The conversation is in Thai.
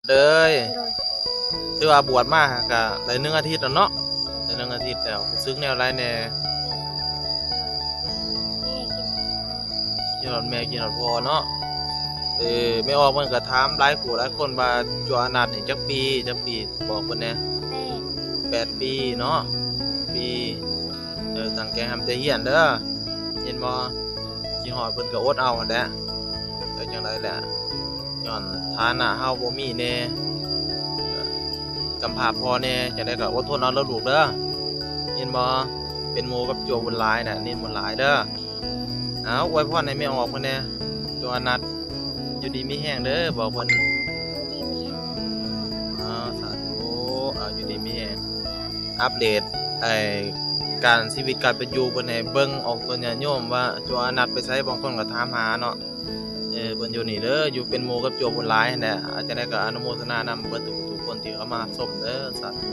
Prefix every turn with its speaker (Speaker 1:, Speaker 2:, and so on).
Speaker 1: เลย
Speaker 2: โดย
Speaker 1: ถือว่าบวชมาก็ได้1 อาทิตย์แล้วเนาะได้1 อาทิตย์แล้วรู้สึกแนวไรแหน่กินฮอดแม่กินฮอดพ่อเนาะไม่ออกมันก็ถามหลายผู้หลายคนว่าจัวอนันต์นี่จักปีบอกเพิ่นแหน่ 8 ปีเนาะปีตั้งใจทำใจเฮียนเด้อเห็นบ่กินฮอดเพิ่นก็อดเอาหั่นแหละแต่จังได๋แหละย้อนฐานะเฮาบ่มีแน่ก็กำพร้าพ่อแน่จังได๋ก็อดทนเอาเด้อลูกเด้อเห็นบ่เป็นหมู่กับจัวบุญหลายน่ะนี่บุญหลายเด้อเอาอวยพรให้แม่ออกเพิ่นแหน่จัวนัดอยู่ดีมีแรงเด้อบอกเพิ่นสาธุอยู่ดีมีแรงอัปเดตการชีวิตการเป็นอยู่เพิ่นให้เบิ่งออกเพิ่นญาติโยมว่าจัวนัดไปไสบางคนก็ถามหาเนาะเพิ่นอยู่นี่เด้ออยู่เป็นหมู่กับจัวบุญหลายนั่นแหละจังได๋ก็อนุโมทนานำเบิดทุกๆคนที่เข้ามารับชมเด้อสาธุ